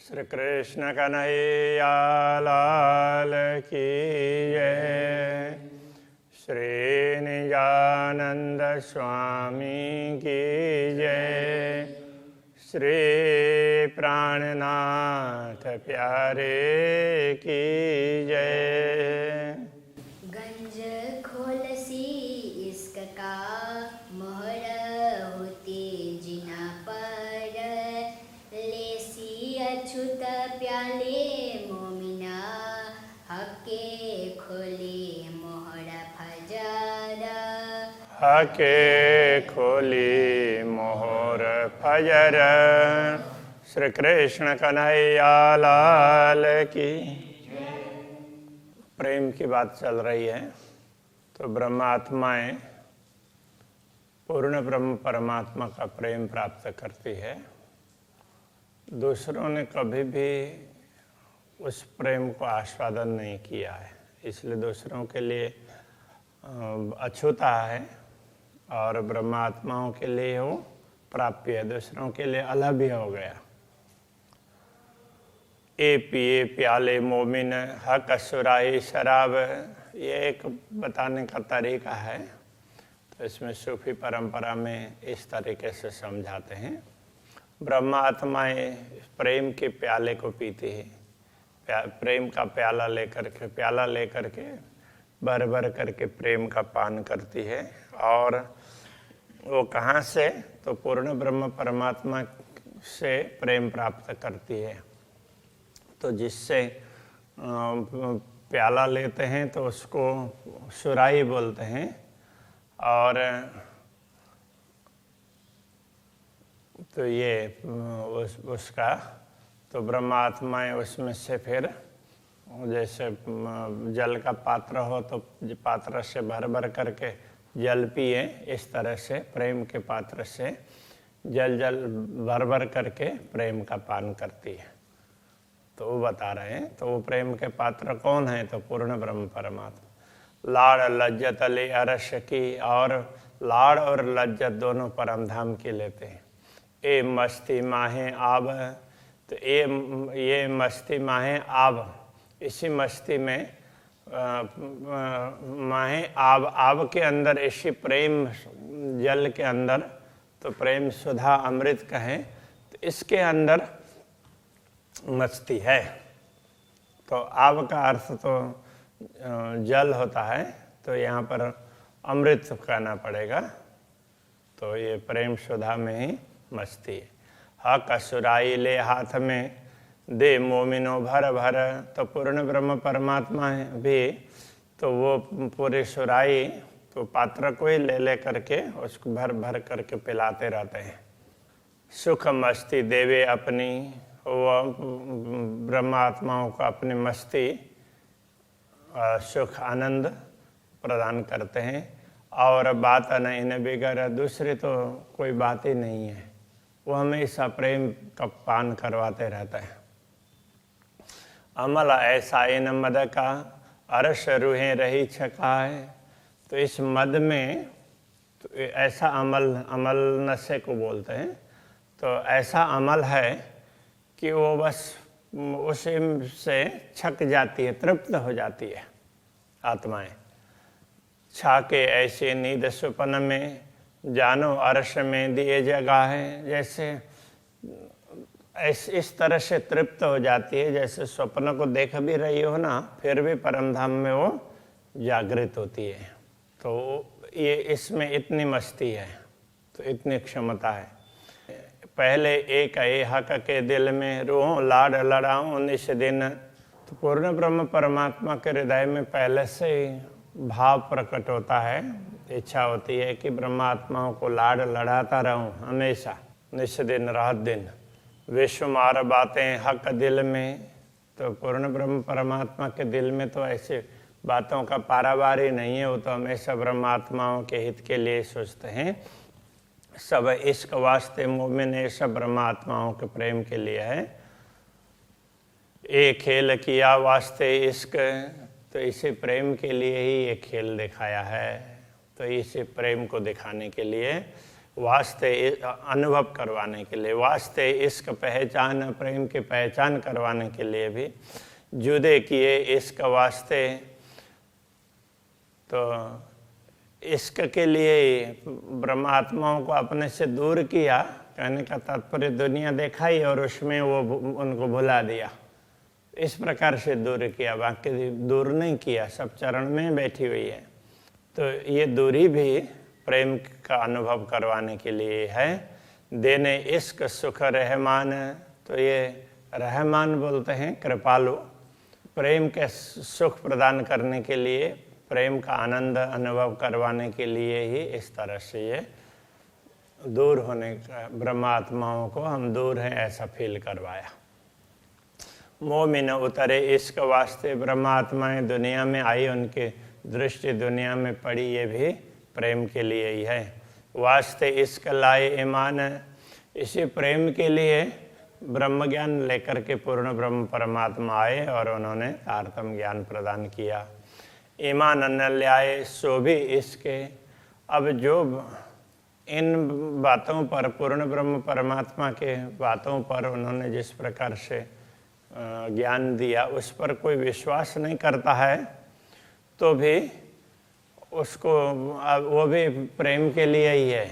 श्री कृष्ण कन्हैया लाल की जय। श्री निजानंद स्वामी की जय। श्री प्राणनाथ प्यारे की जय। गंज खोलसी इश्क का मोहर होती जिना पर, लेसी अछूत प्याले मोमिना, हके खोले मोहर फजर। हके खोली मोहर फजर। श्री कृष्ण कन्हैया लाल की। प्रेम की बात चल रही है तो ब्रह्मात्माएं पूर्ण ब्रह्म परमात्मा का प्रेम प्राप्त करती है। दूसरों ने कभी भी उस प्रेम को आस्वादन नहीं किया है, इसलिए दूसरों के लिए अछूता है और ब्रह्मात्माओं के लिए वो प्राप्य है, दूसरों के लिए अलग हो गया। ए पिए प्याले मोमिन हक सुराही शराब, ये एक बताने का तरीका है। तो इसमें सूफी परंपरा में इस तरीके से समझाते हैं। ब्रह्मात्माएं प्रेम के प्याले को पीती है, प्रेम का प्याला लेकर के भर भर करके प्रेम का पान करती है। और वो कहाँ से? तो पूर्ण ब्रह्म परमात्मा से प्रेम प्राप्त करती है। तो जिससे प्याला लेते हैं तो उसको सुराही बोलते हैं। और तो ये उसका तो ब्रह्मात्माएं उसमें से फिर जैसे जल का पात्र हो तो पात्र से भर भर करके जल पिए, इस तरह से प्रेम के पात्र से जल भर भर करके प्रेम का पान करती है। तो वो बता रहे हैं, तो वो प्रेम के पात्र कौन है? तो पूर्ण ब्रह्म परमात्मा। लाड़ लज्जत ले अरश की, और लाड़ और लज्जत दोनों परम धाम की लेते हैं। ए मस्ती माहे आब, तो ये मस्ती माहे आब, इसी मस्ती में माहे आब के अंदर, इसी प्रेम जल के अंदर, तो प्रेम सुधा अमृत कहें तो इसके अंदर मस्ती है। तो आब का अर्थ तो जल होता है, तो यहाँ पर अमृत कहना पड़ेगा। तो ये प्रेम सुधा में ही मस्ती है। हक सुराई ले हाथ में दे मोमिनो भर भर, तो पूर्ण ब्रह्म परमात्मा है भी, तो वो पूरी सुराई तो पात्र को ही ले करके उसको भर भर करके पिलाते रहते हैं। सुख मस्ती देवे अपनी, वो ब्रह्मात्माओं को अपनी मस्ती सुख आनंद प्रदान करते हैं। और बात नहीं न बिगड़, दूसरी तो कोई बात ही नहीं है, वो हमेशा प्रेम का पान करवाते रहता है। अमल ऐसा इन मद का, अरस रूहें रही छकाए, तो इस मद में तो ऐसा अमल नशे को बोलते हैं। तो ऐसा अमल है कि वो बस उसी से छक जाती है, तृप्त हो जाती है आत्माएं। छाके ऐसे नींद सुपन में, जानो अर्श में दिए जगह है, जैसे इस तरह से तृप्त हो जाती है जैसे स्वप्न को देख भी रही हो ना, फिर भी परम धाम में वो जागृत होती है। तो ये इसमें इतनी मस्ती है, तो इतनी क्षमता है। पहले एक हक के दिल में रूहों लाड लड़ाऊं 19 दिन, तो पूर्ण ब्रह्म परमात्मा के हृदय में पहले से ही भाव प्रकट होता है, इच्छा होती है कि ब्रह्मात्माओं को लाड लड़ाता रहूं हमेशा, 19 दिन रात दिन। विश्वमार बातें हक दिल में, तो पूर्ण ब्रह्म परमात्मा के दिल में तो ऐसे बातों का पारावार ही नहीं है, वो तो हमेशा ब्रह्मात्माओं के हित के लिए सोचते हैं। सब इश्क वास्ते मोमिन, ये सब ब्रह्मात्माओं के प्रेम के लिए है। एक खेल किया वास्ते इश्क, तो इसे प्रेम के लिए ही ये खेल दिखाया है। तो इसे प्रेम को दिखाने के लिए वास्ते अनुभव करवाने के लिए, वास्ते इश्क पहचान, प्रेम की पहचान करवाने के लिए भी जुदे किए इश्क वास्ते। तो इश्क के लिए ब्रह्मात्माओं को अपने से दूर किया, कहने का तात्पर्य दुनिया दिखाई और उसमें वो उनको भुला दिया, इस प्रकार से दूर किया, बाकी दूर नहीं किया, सब चरण में बैठी हुई है। तो ये दूरी भी प्रेम का अनुभव करवाने के लिए है। देने इश्क सुख रहमान, तो ये रहमान बोलते हैं कृपालु, प्रेम के सुख प्रदान करने के लिए, प्रेम का आनंद अनुभव करवाने के लिए ही इस तरह से ये दूर होने का, ब्रह्मात्माओं को हम दूर हैं ऐसा फील करवाया। मोमिन उतरे इश्क वास्ते, ब्रह्मात्माएं दुनिया में आई, उनकी दृष्टि दुनिया में पड़ी, ये भी प्रेम के लिए ही है। वास्ते इश्क लाए ईमान, इसी प्रेम के लिए ब्रह्म ज्ञान लेकर के पूर्ण ब्रह्म परमात्मा आए और उन्होंने तारतम ज्ञान प्रदान किया। ईमान न ल्याए सो भी इसके, अब जो इन बातों पर, पूर्ण ब्रह्म परमात्मा के बातों पर उन्होंने जिस प्रकार से ज्ञान दिया, उस पर कोई विश्वास नहीं करता है तो भी उसको, वो भी प्रेम के लिए ही है।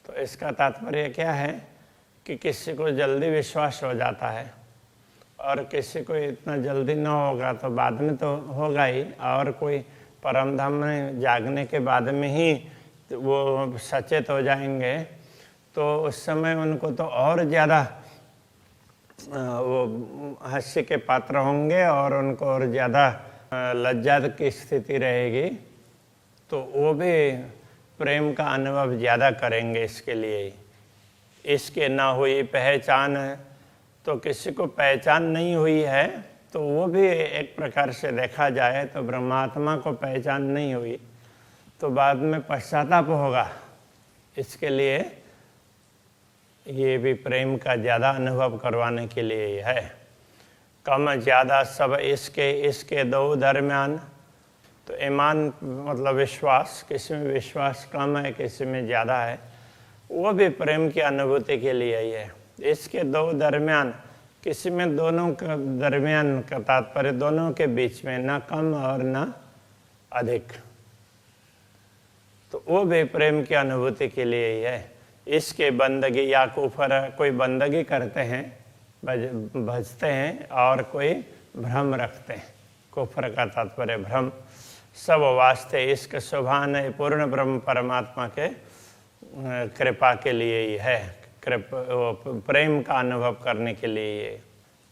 तो इसका तात्पर्य क्या है कि किसी को जल्दी विश्वास हो जाता है और किसी को इतना जल्दी ना होगा तो बाद में तो होगा ही, और कोई परम धाम में जागने के बाद में ही वो सचेत हो जाएंगे, तो उस समय उनको तो और ज़्यादा वो हास्य के पात्र होंगे और उनको और ज़्यादा लज्जा की स्थिति रहेगी, तो वो भी प्रेम का अनुभव ज़्यादा करेंगे इसके लिए। इसके ना हुई पहचान, तो किसी को पहचान नहीं हुई है तो वो भी एक प्रकार से देखा जाए तो ब्रह्मात्मा को पहचान नहीं हुई तो बाद में पश्चाताप होगा, इसके लिए ये भी प्रेम का ज़्यादा अनुभव करवाने के लिए ही है। कम ज़्यादा सब इसके दो दरमियान, तो ईमान मतलब विश्वास, किसी में विश्वास कम है किसी में ज़्यादा है, वो भी प्रेम की अनुभूति के लिए ही है। इसके दो दरमियान, किसी में दोनों का दरमियान का तात्पर्य दोनों के बीच में, ना कम और ना अधिक, तो वो भी प्रेम की अनुभूति के लिए ही है। इसके बंदगी या कुफर, कोई बंदगी करते हैं, भजते हैं, और कोई भ्रम रखते हैं, कुफर का तात्पर्य भ्रम, सब वास्ते इसके सुभान है, पूर्ण ब्रह्म परमात्मा के कृपा के लिए ही है, प्रेम का अनुभव करने के लिए।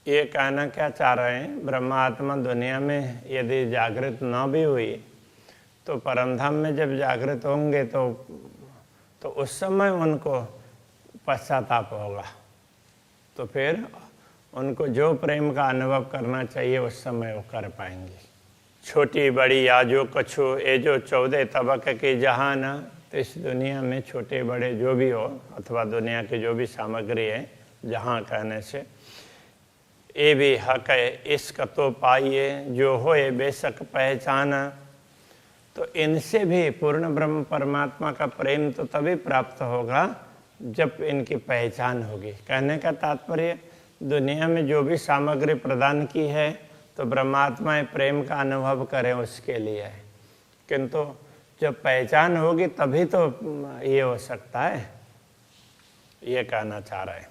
ये कहना क्या चाह रहे हैं, ब्रह्मात्मा दुनिया में यदि जागृत न भी हुई तो परमधाम में जब जागृत होंगे तो उस समय उनको पश्चाताप होगा, तो फिर उनको जो प्रेम का अनुभव करना चाहिए उस समय वो कर पाएंगे। छोटी बड़ी या जो कछु ए जो 14 तबक की जहान, तो इस दुनिया में छोटे बड़े जो भी हो अथवा दुनिया की जो भी सामग्री है, जहाँ कहने से ये भी हक है इश्क तो पाइए जो होए बेशक पहचान, तो इनसे भी पूर्ण ब्रह्म परमात्मा का प्रेम तो तभी प्राप्त होगा जब इनकी पहचान होगी। कहने का तात्पर्य दुनिया में जो भी सामग्री प्रदान की है तो ब्रह्मात्मा प्रेम का अनुभव करें उसके लिए है, किंतु जब पहचान होगी तभी तो ये हो सकता है, ये कहना चाह रहे हैं।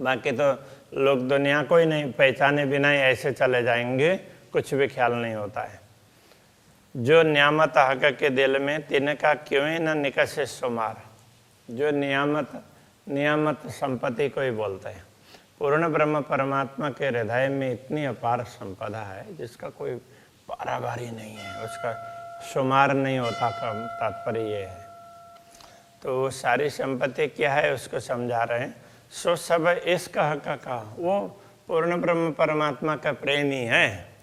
बाकी तो लोग दुनिया को ही नहीं पहचाने बिना ही ऐसे चले जाएंगे, कुछ भी ख्याल नहीं होता है। जो नियामत हक के दिल में तिनका क्यों न निकसे सुमार, जो नियामत संपत्ति को ही बोलते हैं। पूर्ण ब्रह्म परमात्मा के हृदय में इतनी अपार संपदा है जिसका कोई पारावारी नहीं है, उसका शुमार नहीं होता का तात्पर्य ये है। तो वो सारी संपत्ति क्या है उसको समझा रहे हैं। सो सब इसका हक का, वो पूर्ण ब्रह्म परमात्मा का प्रेम ही है,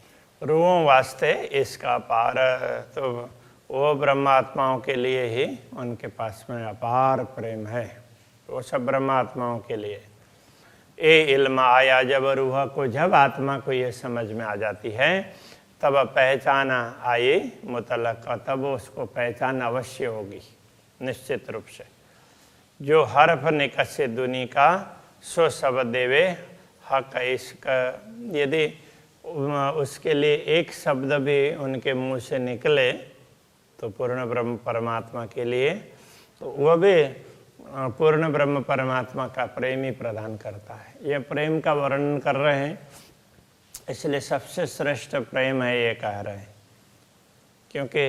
रूहों वास्ते इसका अपार, तो वो ब्रह्मात्माओं के लिए ही उनके पास में अपार प्रेम है, वो सब ब्रह्मात्माओं के लिए। ए इल्म आया जब रूह को, जब आत्मा को ये समझ में आ जाती है तब पहचान आई मुतलक, तब उसको पहचान अवश्य होगी। निश्चित रूप से। जो हर्फ निकस्य दुनी का सो सब देवे हक इसका, यदि उसके लिए एक शब्द भी उनके मुंह से निकले तो पूर्ण ब्रह्म परमात्मा के लिए, तो वह भी पूर्ण ब्रह्म परमात्मा का प्रेम ही प्रदान करता है। यह प्रेम का वर्णन कर रहे हैं, इसलिए सबसे श्रेष्ठ प्रेम है ये कह रहे हैं, क्योंकि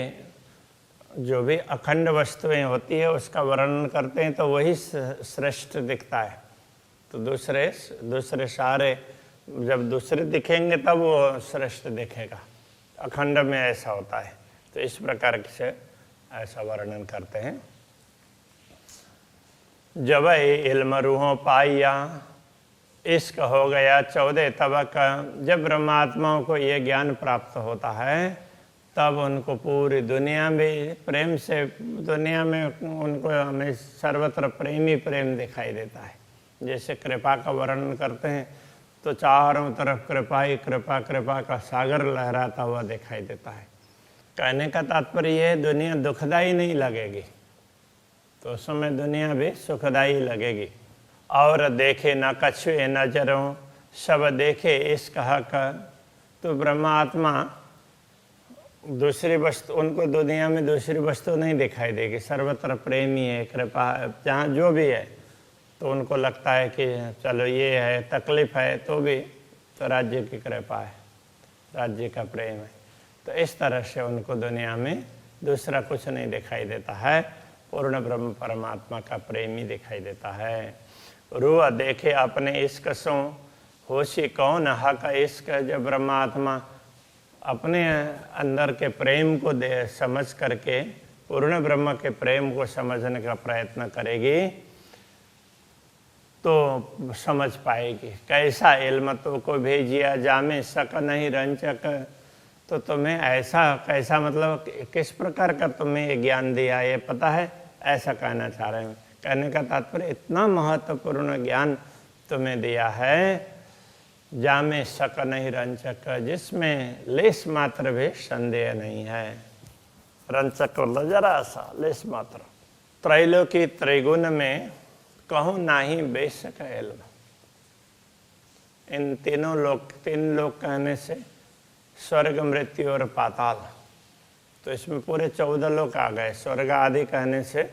जो भी अखंड वस्तुएं होती है उसका वर्णन करते हैं तो वही श्रेष्ठ दिखता है। तो दूसरे सारे जब दूसरे दिखेंगे तब वो श्रेष्ठ दिखेगा। अखंड में ऐसा होता है, तो इस प्रकार से ऐसा वर्णन करते हैं। जब इल्म रूहों पाइया इश्क हो गया 14 तबक, जब ब्रह्मात्माओं को ये ज्ञान प्राप्त होता है तब उनको पूरी दुनिया में प्रेम से, दुनिया में उनको हमें सर्वत्र प्रेम ही प्रेम दिखाई देता है। जैसे कृपा का वर्णन करते हैं तो चारों तरफ कृपा ही कृपा, कृपा का सागर लहराता हुआ दिखाई देता है। कहने का तात्पर्य यह, दुनिया दुखदाई नहीं लगेगी तो उस समय दुनिया भी सुखदाई लगेगी। और देखे न कछुए नजरों सब देखे इश्क हक, तो ब्रह्मात्मा दूसरी वस्तु, उनको दुनिया में दूसरी वस्तु नहीं दिखाई देगी, सर्वत्र प्रेम ही है, कृपा जहाँ जो भी है तो उनको लगता है कि चलो ये है, तकलीफ है तो भी तो राज्य की कृपा है, राज्य का प्रेम है। तो इस तरह से उनको दुनिया में दूसरा कुछ नहीं दिखाई देता है, पूर्ण ब्रह्म परमात्मा का प्रेम ही दिखाई देता है। रूह देखे अपने इश्क सो होशी कौन हक इश्क, जब ब्रह्मात्मा अपने अंदर के प्रेम को समझ करके पूर्ण ब्रह्म के प्रेम को समझने का प्रयत्न करेगी तो समझ पाएगी। कैसा इल्म तो को भेजिया जामे सक नहीं रंचक, तो तुम्हें ऐसा कैसा मतलब किस प्रकार का तुम्हें ये ज्ञान दिया, ये पता है, ऐसा कहना चाह रहे हैं। कहने का तात्पर्य इतना महत्वपूर्ण ज्ञान तुम्हें दिया है, जामे सक नहीं रंचक, जिसमें लेस मात्र भी संदेह नहीं है। रंचक मतलब जरा सा, लेस मात्र। त्रैलोकी त्रिगुण में कहूँ नाही बेशक इल्म, इन तीन लोक कहने से स्वर्ग, मृत्यु और पाताल, तो इसमें पूरे 14 लोक आ गए। स्वर्ग आदि कहने से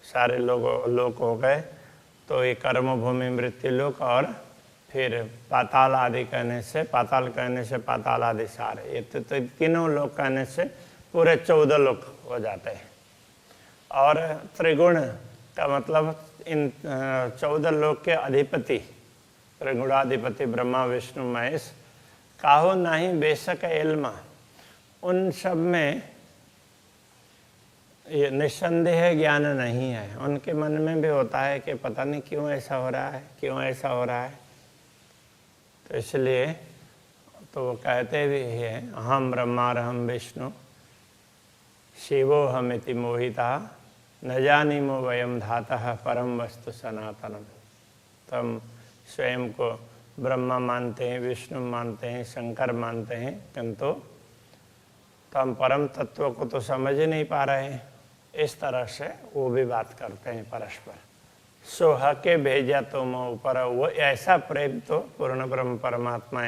सारे लोक हो गए, तो ये कर्म भूमि मृत्यु लोक, और फिर पाताल आदि कहने से, पाताल कहने से पाताल आदि सारे, ये तो तीनों लोक कहने से पूरे 14 लोक हो जाते हैं। और त्रिगुण का मतलब इन 14 लोक के अधिपति, त्रिगुणाधिपति ब्रह्मा विष्णु महेश, काहो नहीं बेशक इल्म, उन सब में ये निस्संदेह ज्ञान नहीं है। उनके मन में भी होता है कि पता नहीं क्यों ऐसा हो रहा है, क्यों ऐसा हो रहा है। तो इसलिए तो वो कहते भी हैं, अहम ब्रह्मारहम विष्णु शिवो हमिति मोहिता न जानीमो वयम धातः परम वस्तु सनातनम। तो हम स्वयं को ब्रह्मा मानते हैं, विष्णु मानते हैं, शंकर मानते हैं, किंतु तो हम परम तत्व को तो समझ ही नहीं पा रहे हैं। इस तरह से वो भी बात करते हैं परस्पर। सोह के भेजा तुम ऊपर, वो ऐसा प्रेम तो पूर्ण ब्रह्म परमात्मा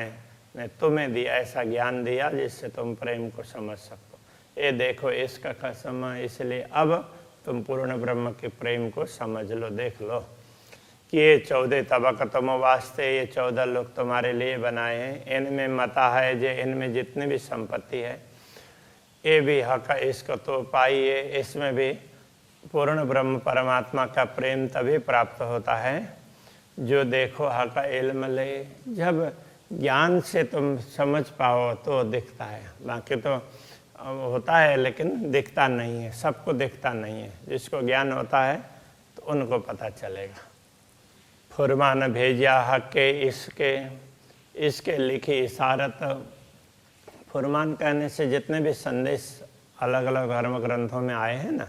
ने तुम्हें दिया, ऐसा ज्ञान दिया जिससे तुम प्रेम को समझ सको। ये देखो इसका कसम, इसलिए अब तुम पूर्ण ब्रह्म के प्रेम को समझ लो, देख लो कि ये 14 तबक तुम वास्ते, ये 14 लोग तुम्हारे लिए बनाए हैं। इनमें मता है जे, इनमें जितनी भी संपत्ति है ये भी हक इसको तो पाइए। इसमें भी पूर्ण ब्रह्म परमात्मा का प्रेम तभी प्राप्त होता है जो देखो हक इल्म ले, जब ज्ञान से तुम समझ पाओ तो दिखता है। बाकी तो होता है लेकिन दिखता नहीं है, सबको दिखता नहीं है। जिसको ज्ञान होता है तो उनको पता चलेगा। फुरमान भेजा हक के इसके लिखी इशारत, फुरमान कहने से जितने भी संदेश अलग अलग धर्म ग्रंथों में आए हैं ना,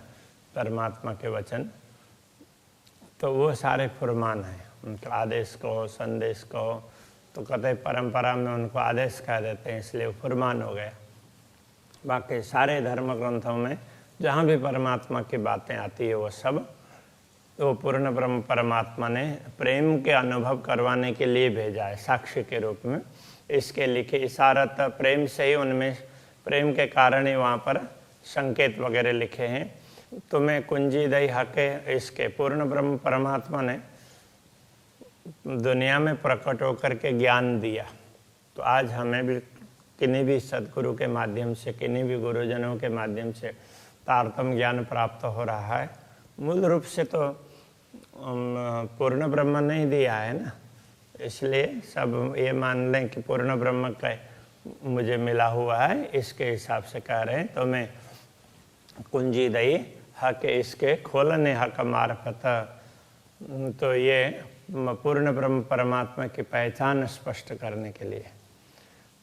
परमात्मा के वचन, तो वो सारे फुरमान हैं। उनका आदेश कहो, संदेश कहो, तो कतई परंपरा में उनको आदेश कह देते हैं, इसलिए फुरमान हो गया। बाकी सारे धर्म ग्रंथों में जहाँ भी परमात्मा की बातें आती है वो सब तो पूर्ण ब्रह्म परमात्मा ने प्रेम के अनुभव करवाने के लिए भेजा है साक्षी के रूप में। इसके लिखे इशारत प्रेम से ही, उनमें प्रेम के कारण ही वहाँ पर संकेत वगैरह लिखे हैं। तुम्हें कुंजी दई हके, इसके पूर्ण ब्रह्म परमात्मा ने दुनिया में प्रकट होकर के ज्ञान दिया। तो आज हमें भी किन्हीं भी सदगुरु के माध्यम से, किन्हीं भी गुरुजनों के माध्यम से तारतम्य ज्ञान प्राप्त हो रहा है। मूल रूप से तो पूर्ण ब्रह्म नहीं दिया है ना, इसलिए सब ये मान लें कि पूर्ण ब्रह्म का मुझे मिला हुआ है, इसके हिसाब से कह रहे हैं। तो मैं कुंजी दई हक, इसके खोलने हक मार्फत, तो ये पूर्ण ब्रह्म परमात्मा की पहचान स्पष्ट करने के लिए।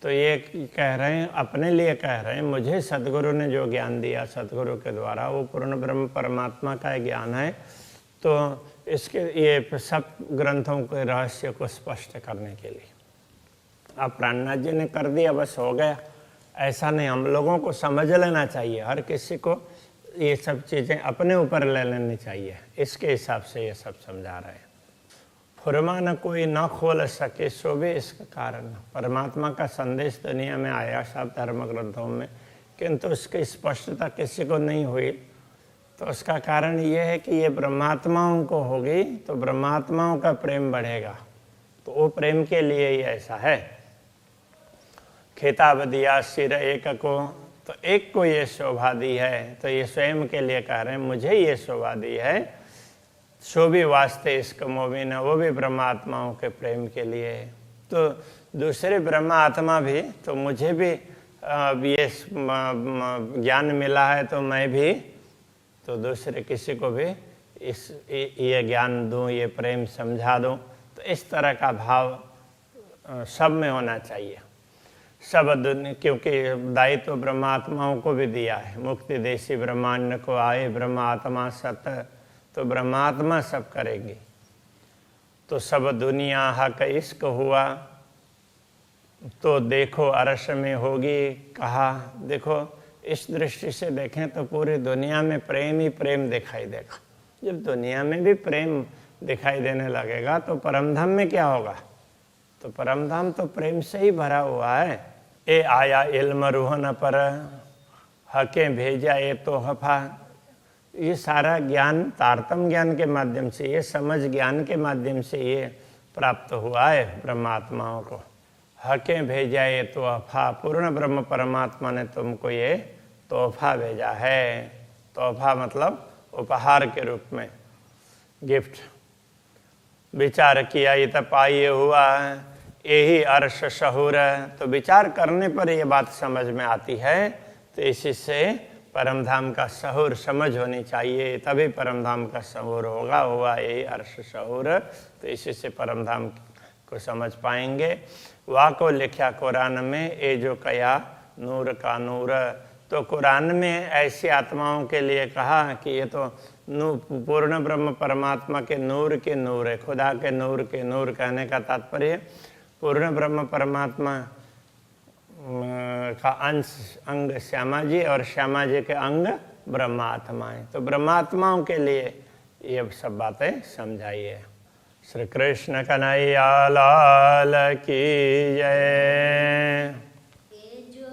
तो ये कह रहे हैं, अपने लिए कह रहे हैं, मुझे सदगुरु ने जो ज्ञान दिया सदगुरु के द्वारा वो पूर्ण ब्रह्म परमात्मा का ज्ञान है। तो इसके ये सब ग्रंथों के रहस्य को स्पष्ट करने के लिए। अब प्राणनाथ जी ने कर दिया, बस हो गया, ऐसा नहीं। हम लोगों को समझ लेना चाहिए, हर किसी को ये सब चीज़ें अपने ऊपर ले लेनी चाहिए। इसके हिसाब से ये सब समझा रहे हैं। फुरमा न कोई न खोल सके सो भी इसका कारण। परमात्मा का संदेश दुनिया में आया सब धर्म ग्रंथों में, किंतु उसकी स्पष्टता किसी को नहीं हुई। तो उसका कारण ये है कि ये ब्रह्मात्माओं को होगी तो ब्रह्मात्माओं का प्रेम बढ़ेगा। तो वो प्रेम के लिए ही ऐसा है। खिताब दिया सिर एक को, तो एक को ये शोभा दी है, तो ये स्वयं के लिए कह रहे हैं, मुझे ये शोभा दी है। सो भी वास्ते इसका मोबिन, वो भी ब्रह्मात्माओं के प्रेम के लिए। तो दूसरे ब्रह्मात्मा भी, तो मुझे भी ये ज्ञान मिला है, तो मैं भी तो दूसरे किसी को भी ये ज्ञान दूं, ये प्रेम समझा दूं। तो इस तरह का भाव सब में होना चाहिए। सब दुनिया, क्योंकि दायित्व तो ब्रह्मात्माओं को भी दिया है। मुक्ति देशी ब्रह्मांड को आए ब्रह्मात्मा सत, तो ब्रह्मात्मा सब करेंगी। तो सब दुनिया हक इश्क हुआ, तो देखो अरश में होगी कहा। देखो इस दृष्टि से देखें तो पूरी दुनिया में प्रेम ही प्रेम दिखाई देगा। जब दुनिया में भी प्रेम दिखाई देने लगेगा तो परमधाम में क्या होगा? तो परमधाम तो प्रेम से ही भरा हुआ है। ए आया इल्म रूहन पर, हके भेजा ये तो हफा। ये सारा ज्ञान तारतम्य ज्ञान के माध्यम से, ये समझ ज्ञान के माध्यम से ये प्राप्त हुआ है ब्रह्मात्माओं को। हके भेजा ये तोहफा, पूर्ण ब्रह्म परमात्मा ने तुमको ये तोहफा भेजा है। तोहफा मतलब उपहार के रूप में, गिफ्ट। विचार किया ये तपाइए हुआ, यही अर्श शहूर। तो विचार करने पर ये बात समझ में आती है। तो इसी से परमधाम का शहूर समझ होनी चाहिए, तभी परमधाम का शहूर होगा। हुआ यही अर्श शहूर, तो इसी से परमधाम को समझ पाएंगे। वाह को लिखा कुरान में, ए जो कया नूर का नूर। तो कुरान में ऐसी आत्माओं के लिए कहा कि ये तो पूर्ण ब्रह्म परमात्मा के नूर है। खुदा के नूर कहने का तात्पर्य पूर्ण ब्रह्म परमात्मा का अंग श्यामा जी, और श्यामा जी के अंग ब्रह्मात्माएं। तो ब्रह्मात्माओं के लिए ये सब बातें समझाई है। श्री कृष्ण कन्हैया लाल की जय। ए जो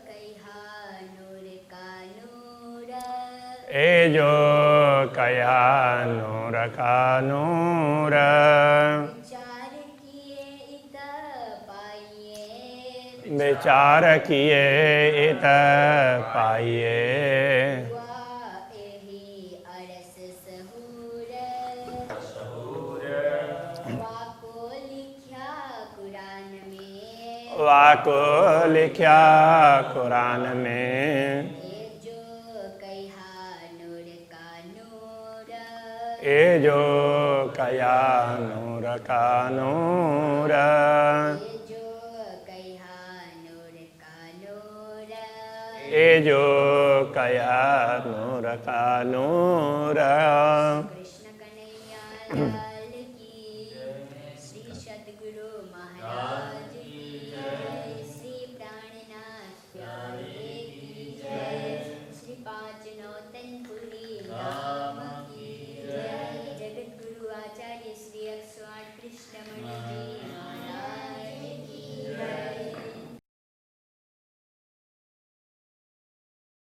कहा नूर का नूर, ए जो कया नूर का नूर। विचार किए इत पाइए, विचार किए इत पाइए। वाह एही अरस सहूर, वाको लिख्या कुरान में, वाको लिख्या कुरान में। ए जो कहा नूर का नूर, ए जो कया नूर का नूर। ए जो कहा नूर का नूर, ए जो कया नूर का नूर। कृष्ण कन्हैया लाल की, श्री सद्गुरु महाराज की जय, श्री प्राणनाथ प्यारे की जय, श्री पांच नौ कृष्णमणि